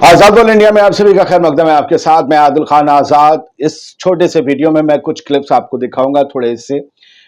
आजाद वाल इंडिया में आप सभी का खैर मकदम है। आपके साथ मैं आदिल खान आजाद। इस छोटे से वीडियो में मैं कुछ क्लिप्स आपको दिखाऊंगा। थोड़े इससे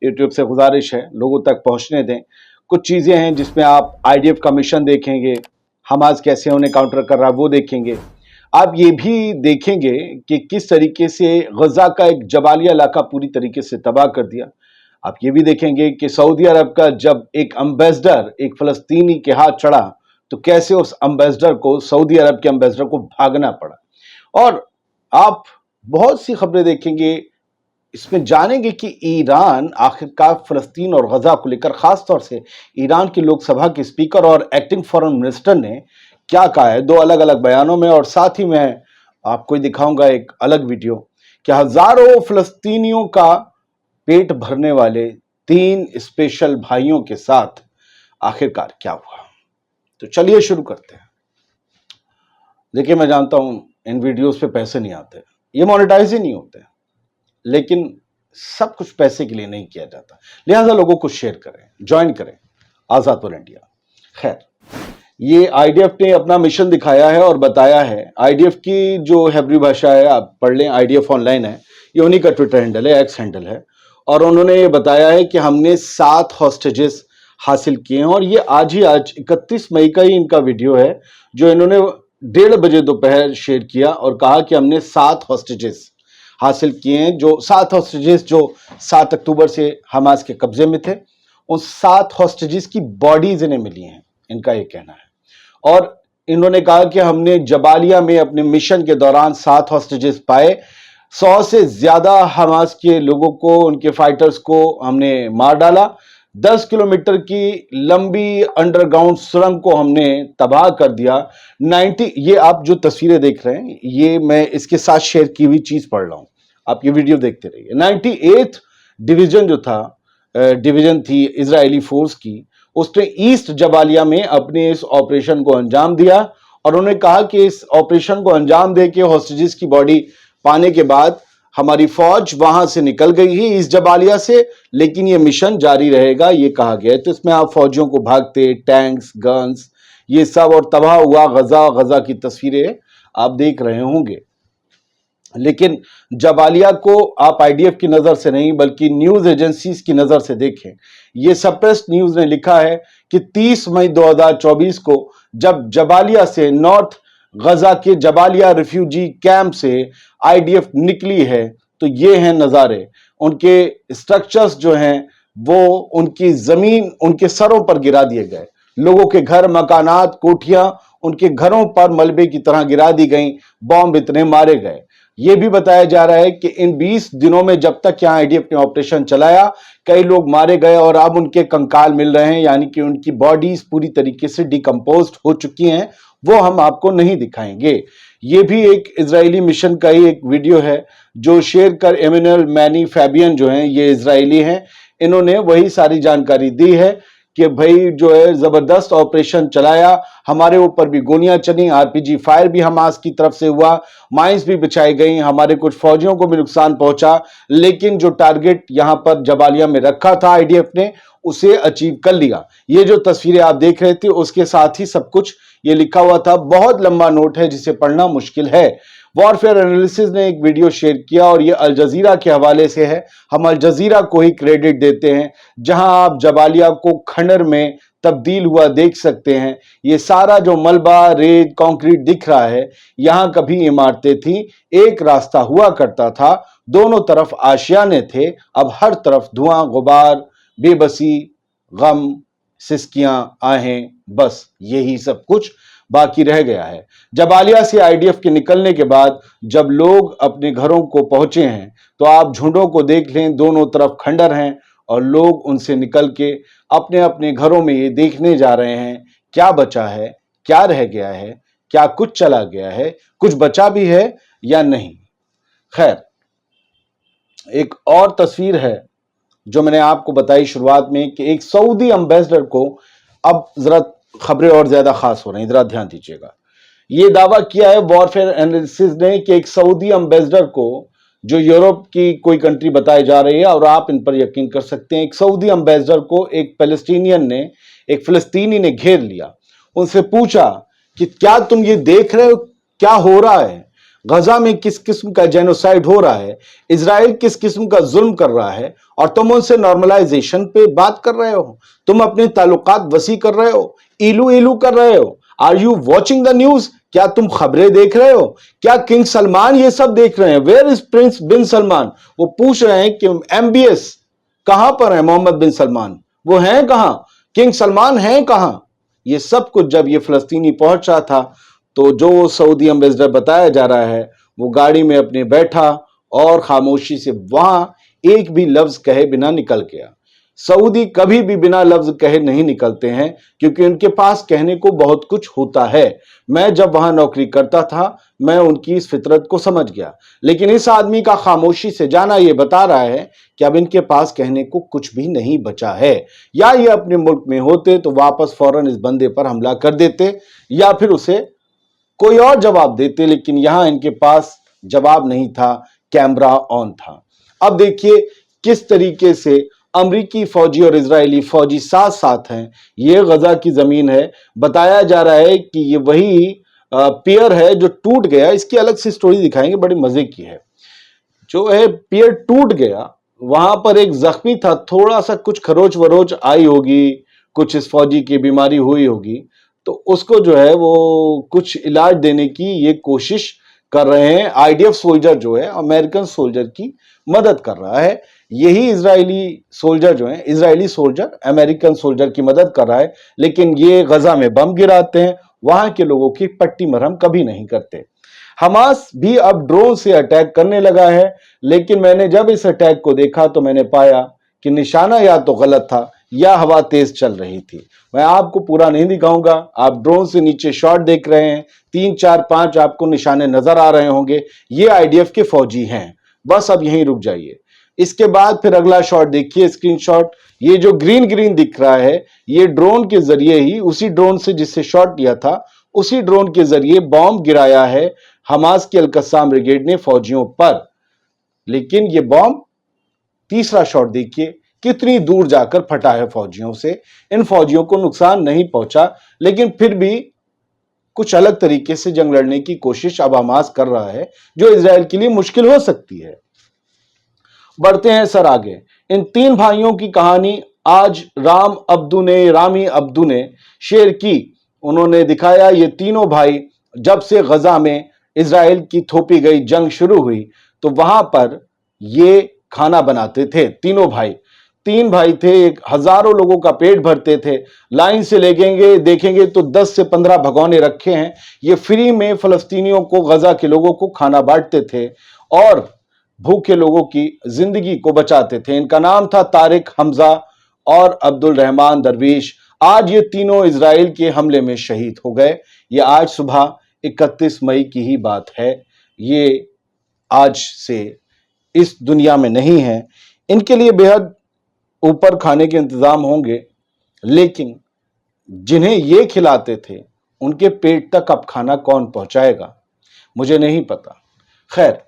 यूट्यूब से गुजारिश है लोगों तक पहुंचने दें। कुछ चीजें हैं जिसमें आप आईडीएफ का मिशन देखेंगे, हमास कैसे उन्हें काउंटर कर रहा है वो देखेंगे। आप ये भी देखेंगे कि किस तरीके से गजा का एक जबालिया इलाका पूरी तरीके से तबाह कर दिया। आप ये भी देखेंगे कि सऊदी अरब का जब एक एम्बेसडर एक फलस्तीनी के हाथ चढ़ा तो कैसे उस एम्बेसडर को, सऊदी अरब के एम्बेसडर को भागना पड़ा। और आप बहुत सी खबरें देखेंगे, इसमें जानेंगे कि ईरान आखिरकार फलस्तीन और गजा को लेकर, खासतौर से ईरान की लोकसभा के स्पीकर और एक्टिंग फॉरेन मिनिस्टर ने क्या कहा है दो अलग अलग बयानों में। और साथ ही मैं आपको दिखाऊंगा एक अलग वीडियो कि हजारों फलस्तीनियों का पेट भरने वाले 3 स्पेशल भाइयों के साथ आखिरकार क्या हुआ। तो चलिए शुरू करते हैं। देखिए, मैं जानता हूं इन वीडियोस पे पैसे नहीं आते, ये मोनेटाइज ही नहीं होते, लेकिन सब कुछ पैसे के लिए नहीं किया जाता, लिहाजा लोगों को शेयर करें, ज्वाइन करें आजाद वाल इंडिया। खैर, ये आईडीएफ ने अपना मिशन दिखाया है और बताया है। आईडीएफ की जो हेब्रू भाषा है आप पढ़ लें, आईडीएफ ऑनलाइन है, ये उन्हीं का ट्विटर हैंडल है, एक्स हैंडल है। और उन्होंने ये बताया है कि हमने 7 हॉस्टेजेस हासिल किए हैं। और ये आज 31 मई का ही इनका वीडियो है जो इन्होंने 1:30 बजे दोपहर शेयर किया और कहा कि हमने 7 हॉस्टेजेस हासिल किए हैं। जो 7 हॉस्टेजेस जो 7 अक्टूबर से हमास के कब्जे में थे, उन 7 हॉस्टेजेस की बॉडीज इन्हें मिली हैं, इनका ये कहना है। और इन्होंने कहा कि हमने जबालिया में अपने मिशन के दौरान 7 हॉस्टेजेस पाए। 100 से ज्यादा हमास के लोगों को, उनके फाइटर्स को हमने मार डाला। 10 किलोमीटर की लंबी अंडरग्राउंड सुरंग को हमने तबाह कर दिया। 90, ये आप जो तस्वीरें देख रहे हैं, ये मैं इसके साथ शेयर की हुई चीज पढ़ रहा हूं, आप ये वीडियो देखते रहिए। 98th डिवीजन जो था, डिवीजन थी इजरायली फोर्स की, उसने ईस्ट जबालिया में अपने इस ऑपरेशन को अंजाम दिया। और उन्होंने कहा कि इस ऑपरेशन को अंजाम दे के हॉस्टेजेस की बॉडी पाने के बाद हमारी फौज वहां से निकल गई है इस जबालिया से, लेकिन ये मिशन जारी रहेगा, ये कहा गया है। तो इसमें आप फौजियों को भागते, टैंक्स, गन्स, ये सब, और तबाह हुआ गजा की तस्वीरें आप देख रहे होंगे। लेकिन जबालिया को आप आईडीएफ की नजर से नहीं बल्कि न्यूज एजेंसीज की नजर से देखें। ये सप्रेस्ड न्यूज ने लिखा है कि 30 मई 2024 को जब जबालिया से, नॉर्थ गजा के जबालिया रिफ्यूजी कैंप से आईडीएफ निकली है, तो ये हैं नज़ारे। उनके स्ट्रक्चर्स जो हैं वो उनकी जमीन उनके सरों पर गिरा दिए गए। लोगों के घर, मकानात, कोठियां उनके घरों पर मलबे की तरह गिरा दी गई। बॉम्ब इतने मारे गए। ये भी बताया जा रहा है कि इन 20 दिनों में जब तक यहाँ आईडीएफ ने ऑपरेशन चलाया, कई लोग मारे गए और अब उनके कंकाल मिल रहे हैं, यानी कि उनकी बॉडीज पूरी तरीके से डिकम्पोज्ड हो चुकी हैं। वो हम आपको नहीं दिखाएंगे। ये भी एक इजरायली मिशन का ही एक वीडियो है जो शेयर कर एमिनुएल मैनी फैबियन जो हैं, ये इजरायली हैं, इन्होंने वही सारी जानकारी दी है कि भाई जो है जबरदस्त ऑपरेशन चलाया, हमारे ऊपर भी गोलियां चली, आरपीजी फायर भी हमास की तरफ से हुआ, माइंस भी बिछाई गई, हमारे कुछ फौजियों को भी नुकसान पहुंचा, लेकिन जो टारगेट यहां पर जबालिया में रखा था आईडीएफ ने, उसे अचीव कर लिया। ये जो तस्वीरें आप देख रहे थे उसके साथ ही सब कुछ ये लिखा हुआ था। बहुत लंबा नोट है जिसे पढ़ना मुश्किल है। वॉरफेयर एनालिसिस ने एक वीडियो शेयर किया और ये अल जजीरा के हवाले से है। हम अल जजीरा को ही क्रेडिट देते हैं, जहां आप जबालिया को खंडर में तब्दील हुआ देख सकते हैं। ये सारा जो मलबा, रेत, कंक्रीट दिख रहा है, यहां कभी इमारतें थी, एक रास्ता हुआ करता था, दोनों तरफ आशियाने थे, अब हर तरफ धुआं, गुबार, बेबसी, गम, सिसकियां, आहें, बस यही सब कुछ बाकी रह गया है। जबालिया से आईडीएफ के निकलने के बाद जब लोग अपने घरों को पहुंचे हैं तो आप झुंडों को देख लें, दोनों तरफ खंडर हैं और लोग उनसे निकल के अपने अपने घरों में ये देखने जा रहे हैं क्या बचा है, क्या रह गया है, क्या कुछ चला गया है, कुछ बचा भी है या नहीं। खैर, एक और तस्वीर है जो मैंने आपको बताई शुरुआत में कि एक सऊदी एम्बेसडर को, अब जरा खबरें और ज्यादा खास हो रही हैं, जरा ध्यान दीजिएगा। ये दावा किया है वॉरफेयर एनालिसिस ने कि एक सऊदी एम्बेसडर को, जो यूरोप की कोई कंट्री बताई जा रही है और आप इन पर यकीन कर सकते हैं, एक सऊदी एम्बेसडर को एक फिलिस्तीनी ने घेर लिया। उनसे पूछा कि क्या तुम ये देख रहे हो क्या हो रहा है, गजा में किस किस्म का जेनोसाइड हो रहा है, इजराइल किस किस्म का जुल्म कर रहा है, और तुम उनसे नॉर्मलाइजेशन पे बात कर रहे हो, तुम अपने ताल्लुकात वसी कर रहे हो, इलू इलू कर रहे हो। Are you watching the news? क्या तुम खबरें देख रहे हो? क्या किंग सलमान ये सब देख रहे हैं? वेयर इज प्रिंस बिन सलमान? वो पूछ रहे हैं कि MBS कहां पर है, मोहम्मद बिन सलमान वो हैं कहां, किंग सलमान हैं कहां? ये सब कुछ जब ये फिलिस्तीनी पहुंच रहा था तो जो सऊदी एम्बेसडर बताया जा रहा है वो गाड़ी में अपने बैठा और खामोशी से वहां एक भी लफ्ज कहे बिना निकल गया। सऊदी कभी भी बिना लफ्ज कहे नहीं निकलते हैं क्योंकि उनके पास कहने को बहुत कुछ होता है। मैं जब वहां नौकरी करता था मैं उनकी इस फितरत को समझ गया, लेकिन इस आदमी का खामोशी से जाना यह बता रहा है कि अब इनके पास कहने को कुछ भी नहीं बचा है। या ये अपने मुल्क में होते तो वापस फौरन इस बंदे पर हमला कर देते या फिर उसे कोई और जवाब देते, लेकिन यहां इनके पास जवाब नहीं था, कैमरा ऑन था। अब देखिए किस तरीके से अमरीकी फौजी और इजरायली फौजी साथ साथ हैं। ये गजा की जमीन है, बताया जा रहा है कि ये वही पियर है जो टूट गया। इसकी अलग से स्टोरी दिखाएंगे, बड़े मजे की है। जो है पियर टूट गया, वहां पर एक जख्मी था, थोड़ा सा कुछ खरोच वरोच आई होगी, कुछ इस फौजी की बीमारी हुई होगी, तो उसको जो है वो कुछ इलाज देने की ये कोशिश कर रहे हैं। IDF सोल्जर जो है अमेरिकन सोल्जर की मदद कर रहा है। यही इजरायली सोल्जर जो है, इजरायली सोल्जर अमेरिकन सोल्जर की मदद कर रहा है, लेकिन ये गजा में बम गिराते हैं, वहां के लोगों की पट्टी मरहम कभी नहीं करते। हमास भी अब ड्रोन से अटैक करने लगा है, लेकिन मैंने जब इस अटैक को देखा तो मैंने पाया कि निशाना या तो गलत था या हवा तेज चल रही थी। मैं आपको पूरा नहीं दिखाऊंगा, आप ड्रोन से नीचे शॉट देख रहे हैं, 3 4 5 आपको निशाने नजर आ रहे होंगे, ये IDF के फौजी हैं। बस अब यहीं रुक जाइए। इसके बाद फिर अगला शॉट देखिए, स्क्रीनशॉट। ये जो ग्रीन ग्रीन दिख रहा है ये ड्रोन के जरिए ही, उसी ड्रोन से जिससे शॉट लिया था उसी ड्रोन के जरिए बॉम्ब गिराया है हमास की अल-कस्साम ब्रिगेड ने फौजियों पर। लेकिन ये बॉम्ब, तीसरा शॉट देखिए कितनी दूर जाकर फटा है फौजियों से। इन फौजियों को नुकसान नहीं पहुंचा, लेकिन फिर भी कुछ अलग तरीके से जंग लड़ने की कोशिश अब हमास कर रहा है, जो इजराइल के लिए मुश्किल हो सकती है। बढ़ते हैं सर आगे। इन 3 भाइयों की कहानी आज रामी अब्दू ने शेयर की। उन्होंने दिखाया ये तीनों भाई जब से गजा में इजराइल की थोपी गई जंग शुरू हुई तो वहां पर ये खाना बनाते थे। तीनों भाई, 3 भाई थे, एक हजारों लोगों का पेट भरते थे। लाइन से देखेंगे तो 10 से 15 भगोने रखे हैं। ये फ्री में फलस्तीनियों को, गजा के लोगों को खाना बांटते थे और भूखे लोगों की जिंदगी को बचाते थे। इनका नाम था तारिक, हमजा और अब्दुल रहमान दरवेश। आज ये तीनों इजराइल के हमले में शहीद हो गए। ये आज सुबह 31 मई की ही बात है। ये आज से इस दुनिया में नहीं है। इनके लिए बेहद ऊपर खाने के इंतजाम होंगे, लेकिन जिन्हें ये खिलाते थे उनके पेट तक अब खाना कौन पहुंचाएगा मुझे नहीं पता। खैर,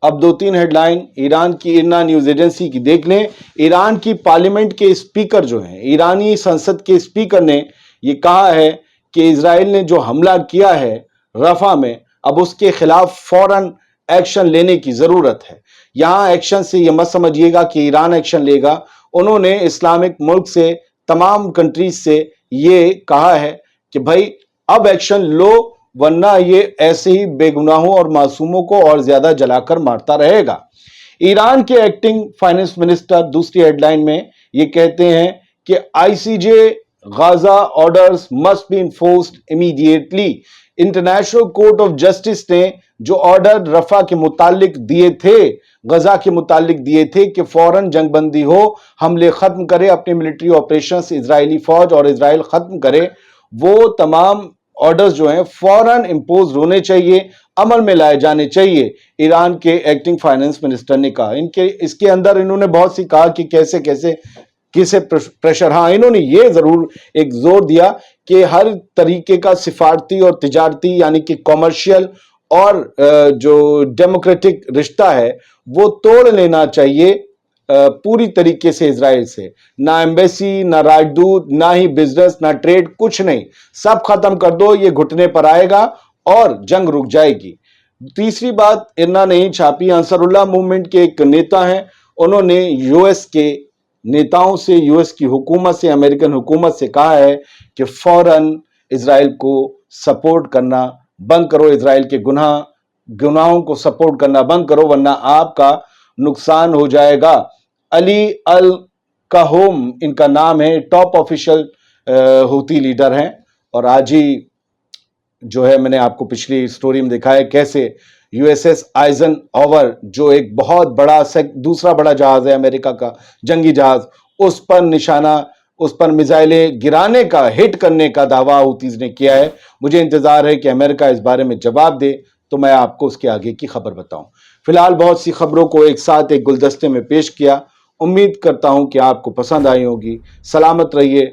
अब 2-3 हेडलाइन ईरान की इरना न्यूज एजेंसी की देख लें। ईरान की पार्लियामेंट के स्पीकर जो हैं, ईरानी संसद के स्पीकर ने ये कहा है कि इजराइल ने जो हमला किया है रफा में, अब उसके खिलाफ फौरन एक्शन लेने की जरूरत है। यहां एक्शन से यह मत समझिएगा कि ईरान एक्शन लेगा। उन्होंने इस्लामिक मुल्क से, तमाम कंट्रीज से ये कहा है कि भाई अब एक्शन लो, वरना ये ऐसे ही बेगुनाहों और मासूमों को और ज्यादा जलाकर मारता रहेगा। ईरान के एक्टिंग फाइनेंस मिनिस्टर दूसरी हेडलाइन में ये कहते हैं कि ICJ Gaza orders must be enforced immediately. International court of justice ने जो ऑर्डर रफा के मुतालिक दिए थे, गजा के मुतालिक दिए थे कि फौरन जंगबंदी हो, हमले खत्म करे, अपने मिलिट्री ऑपरेशंस इजरायली फौज और इजराइल खत्म करे, वो तमाम ऑर्डर्स जो हैं फौरन इंपोज होने चाहिए, अमल में लाए जाने चाहिए। ईरान के एक्टिंग फाइनेंस मिनिस्टर ने कहा। इसके अंदर इन्होंने बहुत सी कहा कि कैसे कैसे किसे प्रेशर। हाँ, इन्होंने ये जरूर एक जोर दिया कि हर तरीके का सिफारती और तिजारती यानी कि कॉमर्शियल और जो डेमोक्रेटिक रिश्ता है वो तोड़ लेना चाहिए पूरी तरीके से इजराइल से। ना एम्बेसी, ना राजदूत, ना ही बिजनेस, ना ट्रेड, कुछ नहीं, सब खत्म कर दो, ये घुटने पर आएगा اور جنگ رک جائے گی۔ تیسری بات ارنا نہیں چھاپی، انصار اللہ موومنٹ کے ایک نیتا ہیں، انہوں نے یو ایس کے نیتاؤں سے، یو ایس کی حکومت سے، امریکن حکومت سے کہا ہے کہ فوراً اسرائیل کو سپورٹ کرنا بند کرو، اسرائیل کے گناہوں کو سپورٹ کرنا بند کرو، ورنہ آپ کا نقصان ہو جائے گا۔ علی الکہوم ان کا نام ہے، ٹاپ آفیشل ہوتی لیڈر ہیں، اور آج ہی جو ہے میں نے آپ کو پچھلی سٹوری میں دکھایا کیسے یو ایس ایس آئزن ہوور جو ایک بہت بڑا دوسرا بڑا جہاز ہے امریکہ کا جنگی جہاز، اس پر نشانہ، اس پر میزائلیں گرانے کا، ہٹ کرنے کا دعویٰ ہوتیز نے کیا ہے۔ مجھے انتظار ہے کہ امریکہ اس بارے میں جواب دے تو میں آپ کو اس کے آگے کی خبر بتاؤں۔ فی الحال بہت سی خبروں کو ایک ساتھ ایک گلدستے میں پیش کیا، امید کرتا ہوں کہ آپ کو پسند آئی ہوگی۔ سلامت رہیے،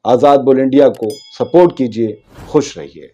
آزاد بول انڈیا کو سپورٹ کیجیے، خوش رہیے۔